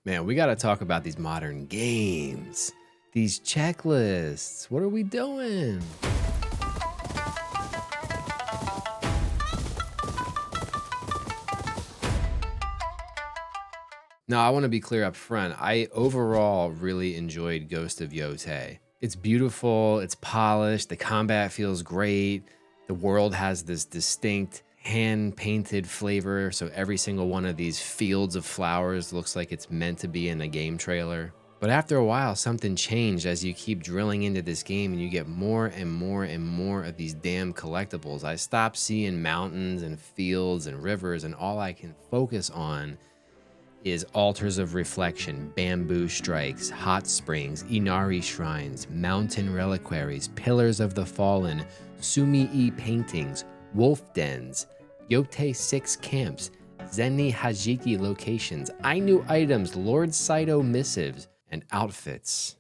Man, we got to talk about these modern games, these checklists. What are we doing? Now, I want to be clear up front. I overall really enjoyed Ghost of Yotei. It's beautiful, it's polished, the combat feels great. The world has this distinct hand painted flavor. So every single one of these fields of flowers looks like it's meant to be in a game trailer. But after a while, something changed as you keep drilling into this game and you get more and more and more of these damn collectibles. I stopped seeing mountains and fields and rivers, and all I can focus on is altars of reflection, bamboo strikes, hot springs, Inari shrines, mountain reliquaries, pillars of the fallen, sumi-e paintings, wolf dens, Yotei 6 camps, Zenni Hajiki locations, Ainu items, Lord Saito missives, and outfits.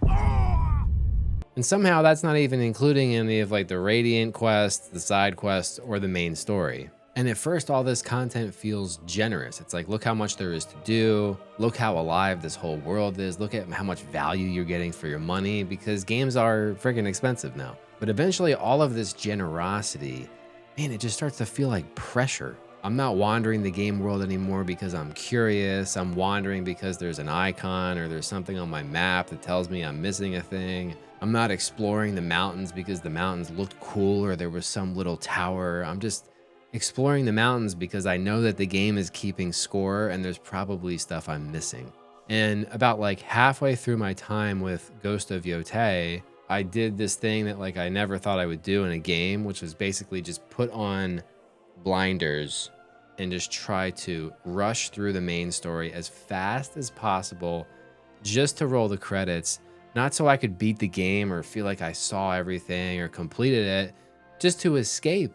And somehow that's not even including any of like the Radiant quests, the side quests, or the main story. And at first, all this content feels generous. It's like, look how much there is to do. Look how alive this whole world is. Look at how much value you're getting for your money, because games are freaking expensive now. But eventually, all of this generosity, man, it just starts to feel like pressure. I'm not wandering the game world anymore because I'm curious. I'm wandering because there's an icon or there's something on my map that tells me I'm missing a thing. I'm not exploring the mountains because the mountains looked cool or there was some little tower. I'm just exploring the mountains because I know that the game is keeping score and there's probably stuff I'm missing. And about like halfway through my time with Ghost of Yotei, I did this thing that like I never thought I would do in a game, which was basically just put on blinders and just try to rush through the main story as fast as possible just to roll the credits, not so I could beat the game or feel like I saw everything or completed it, just to escape.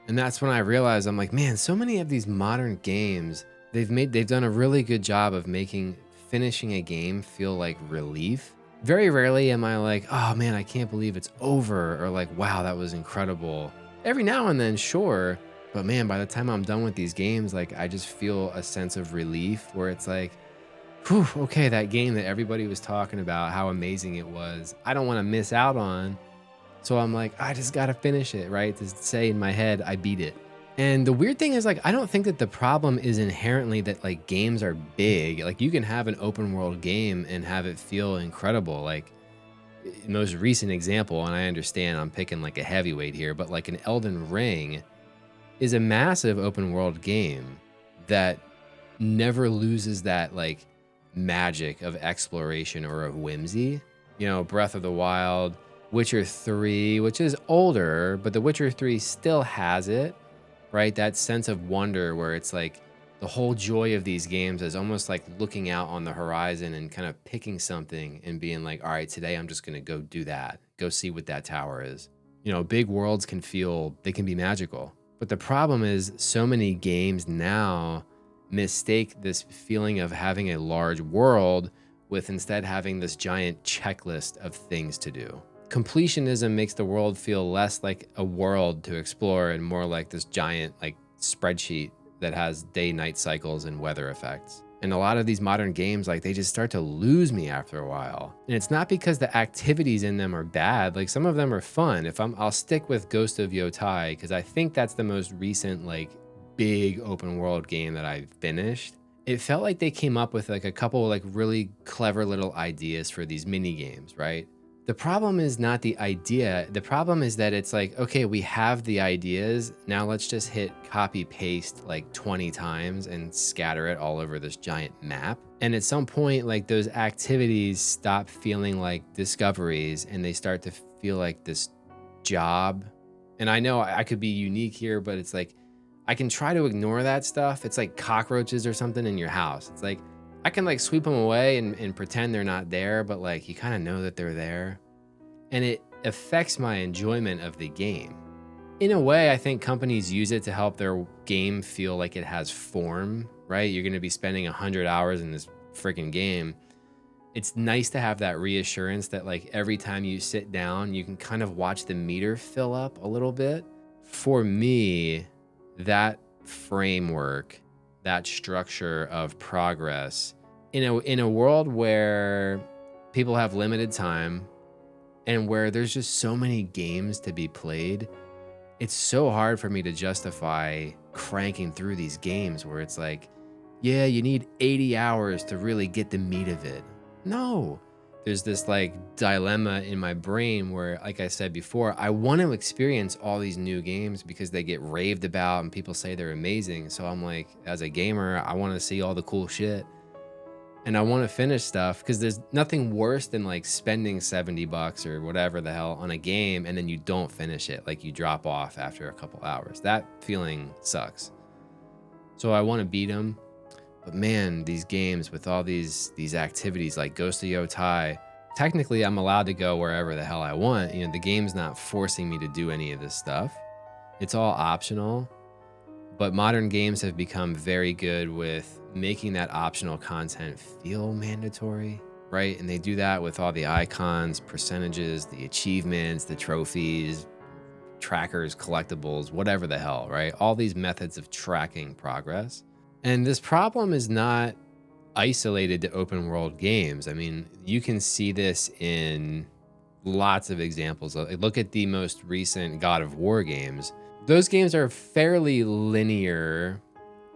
And that's when I realized, I'm like, man, so many of these modern games, they've done a really good job of making finishing a game feel like relief. Very rarely am I like, oh man, I can't believe it's over, or like, wow, that was incredible. Every now and then, sure, but man, by the time I'm done with these games, like I just feel a sense of relief where it's like, whew, okay, that game that everybody was talking about, how amazing it was, I don't want to miss out on. So I'm like, I just gotta finish it, right? To say in my head, I beat it. And the weird thing is, like, I don't think that the problem is inherently that like games are big. Like you can have an open world game and have it feel incredible. Like most recent example, and I understand I'm picking like a heavyweight here, but like an Elden Ring is a massive open world game that never loses that like magic of exploration or of whimsy. You know, Breath of the Wild, Witcher 3, which is older, but The Witcher 3 still has it, right? That sense of wonder where it's like the whole joy of these games is almost like looking out on the horizon and kind of picking something and being like, all right, today I'm just going to go do that, go see what that tower is. You know, big worlds they can be magical. But the problem is so many games now mistake this feeling of having a large world with instead having this giant checklist of things to do. Completionism makes the world feel less like a world to explore and more like this giant like spreadsheet that has day-night cycles and weather effects. And a lot of these modern games, like they just start to lose me after a while. And it's not because the activities in them are bad. Like some of them are fun. I'll stick with Ghost of Yotei because I think that's the most recent like big open world game that I've finished. It felt like they came up with like a couple like really clever little ideas for these mini games, right? The problem is not the idea. The problem is that it's like, okay, we have the ideas. Now let's just hit copy paste like 20 times and scatter it all over this giant map. And at some point, like those activities stop feeling like discoveries and they start to feel like this job. And I know I could be unique here, but it's like, I can try to ignore that stuff. It's like cockroaches or something in your house. It's like, I can like sweep them away and pretend they're not there, but like you kind of know that they're there. And it affects my enjoyment of the game. In a way, I think companies use it to help their game feel like it has form, right? You're going to be spending 100 hours in this freaking game. It's nice to have that reassurance that like every time you sit down, you can kind of watch the meter fill up a little bit. For me, that framework that structure of progress in a world where people have limited time and where there's just so many games to be played. It's so hard for me to justify cranking through these games where it's like, yeah, you need 80 hours to really get the meat of it. No. There's this like dilemma in my brain where, like I said before, I want to experience all these new games because they get raved about and people say they're amazing. So I'm like, as a gamer, I want to see all the cool shit. And I want to finish stuff because there's nothing worse than like spending 70 bucks or whatever the hell on a game and then you don't finish it. Like you drop off after a couple hours. That feeling sucks. So I want to beat them. But man, these games with all these activities like Ghost of Yotai, technically I'm allowed to go wherever the hell I want. You know, the game's not forcing me to do any of this stuff. It's all optional. But modern games have become very good with making that optional content feel mandatory, right? And they do that with all the icons, percentages, the achievements, the trophies, trackers, collectibles, whatever the hell, right? All these methods of tracking progress. And this problem is not isolated to open world games. I mean, you can see this in lots of examples. Look at the most recent God of War games. Those games are fairly linear,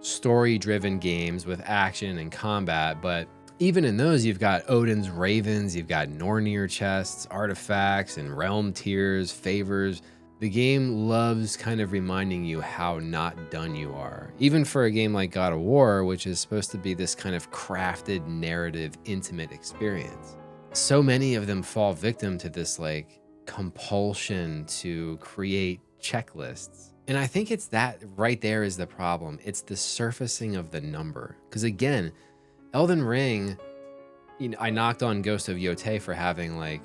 story-driven games with action and combat, but even in those, you've got Odin's Ravens, you've got Nornir chests, artifacts, and realm tiers, favors. The game loves kind of reminding you how not done you are. Even for a game like God of War, which is supposed to be this kind of crafted, narrative, intimate experience. So many of them fall victim to this like compulsion to create checklists. And I think it's that right there is the problem. It's the surfacing of the number. Because again, Elden Ring, you know, I knocked on Ghost of Yotai for having like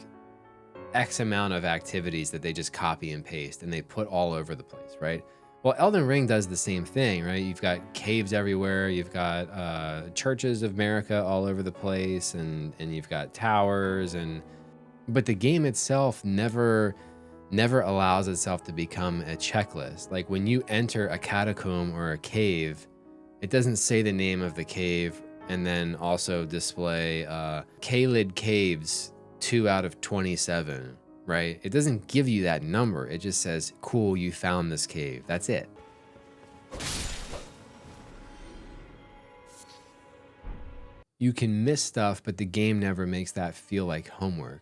X amount of activities that they just copy and paste and they put all over the place, right? Well, Elden Ring does the same thing, right? You've got caves everywhere. You've got churches of America all over the place, and you've got towers, but the game itself never allows itself to become a checklist. Like when you enter a catacomb or a cave, it doesn't say the name of the cave and then also display Kaled Caves 2 out of 27, right? It doesn't give you that number. It just says, cool, you found this cave. That's it. You can miss stuff, but the game never makes that feel like homework.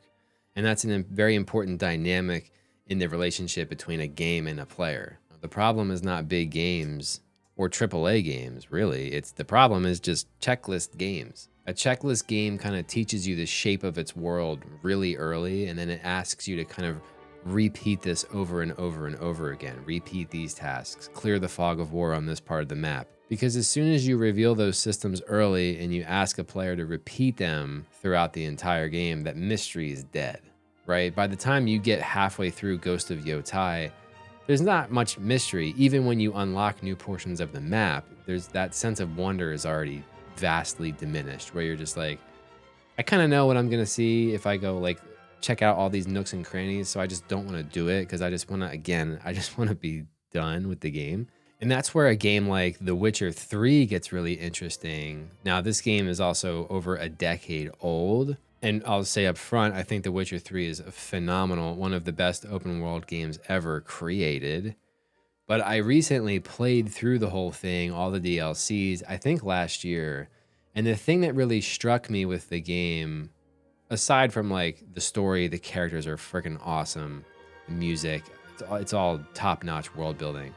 And that's a very important dynamic in the relationship between a game and a player. The problem is not big games or AAA games, really. The problem is just checklist games. A checklist game kind of teaches you the shape of its world really early, and then it asks you to kind of repeat this over and over and over again. Repeat these tasks, clear the fog of war on this part of the map. Because as soon as you reveal those systems early and you ask a player to repeat them throughout the entire game, that mystery is dead, right? By the time you get halfway through Ghost of Yotai, there's not much mystery. Even when you unlock new portions of the map, there's that sense of wonder is already vastly diminished, where you're just like, I kind of know what I'm gonna see if I go like check out all these nooks and crannies, so I just don't want to do it because I just want to be done with the game. And that's where a game like The Witcher 3 gets really interesting. Now, this game is also over a decade old, and I'll say up front, I think The Witcher 3 is a phenomenal, one of the best open world games ever created. But I recently played through the whole thing, all the DLCs, I think last year. And the thing that really struck me with the game, aside from like the story, the characters are freaking awesome, the music, it's all top-notch world building.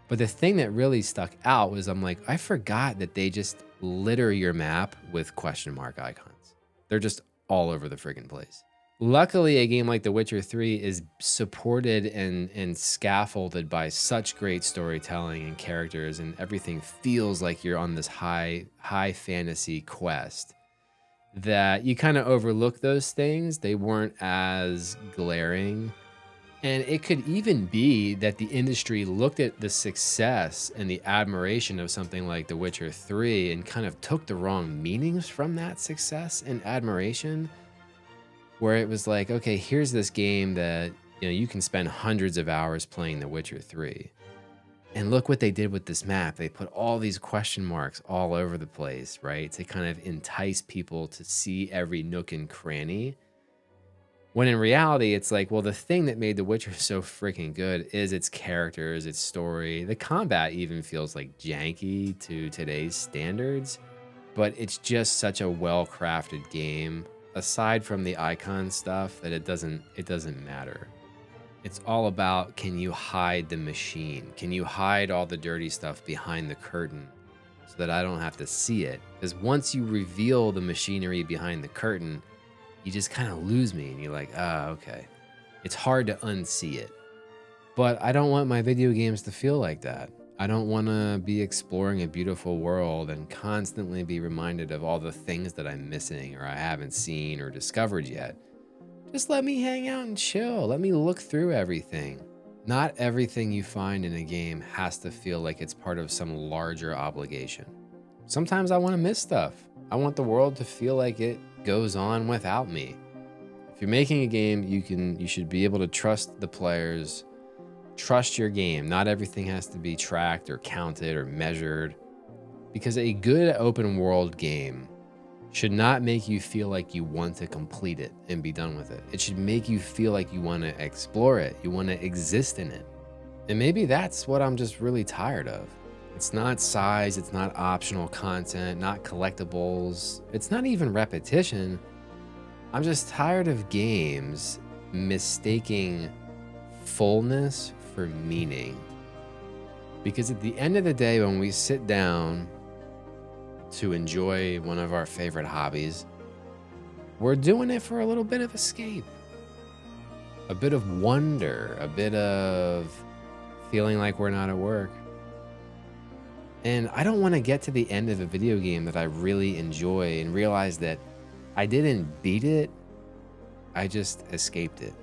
But the thing that really stuck out was I'm like, I forgot that they just litter your map with question mark icons. They're just all over the friggin' place. Luckily, a game like The Witcher 3 is supported and scaffolded by such great storytelling and characters, and everything feels like you're on this high fantasy quest that you kind of overlook those things. They weren't as glaring. And it could even be that the industry looked at the success and the admiration of something like The Witcher 3 and kind of took the wrong meanings from that success and admiration, where it was like, okay, here's this game that, you know, you can spend hundreds of hours playing The Witcher 3. And look what they did with this map. They put all these question marks all over the place, right? To kind of entice people to see every nook and cranny. When in reality, it's like, well, the thing that made The Witcher so freaking good is its characters, its story. The combat even feels like janky to today's standards, but it's just such a well-crafted game. Aside from the icon stuff, that it doesn't matter. It's all about, can you hide the machine? Can you hide all the dirty stuff behind the curtain so that I don't have to see it? Because once you reveal the machinery behind the curtain, you just kind of lose me and you're like, ah, okay. It's hard to unsee it. But I don't want my video games to feel like that. I don't want to be exploring a beautiful world and constantly be reminded of all the things that I'm missing or I haven't seen or discovered yet. Just let me hang out and chill. Let me look through everything. Not everything you find in a game has to feel like it's part of some larger obligation. Sometimes I want to miss stuff. I want the world to feel like it goes on without me. If you're making a game, you should be able to trust the players, trust your game. Not everything has to be tracked or counted or measured, because a good open world game should not make you feel like you want to complete it and be done with it. It should make you feel like you want to explore it, you want to exist in it. And maybe that's what I'm just really tired of. It's not size, it's not optional content, not collectibles, it's not even repetition. I'm just tired of games mistaking fullness for meaning. Because at the end of the day, when we sit down to enjoy one of our favorite hobbies, we're doing it for a little bit of escape, a bit of wonder, a bit of feeling like we're not at work. And I don't want to get to the end of a video game that I really enjoy and realize that I didn't beat it, I just escaped it.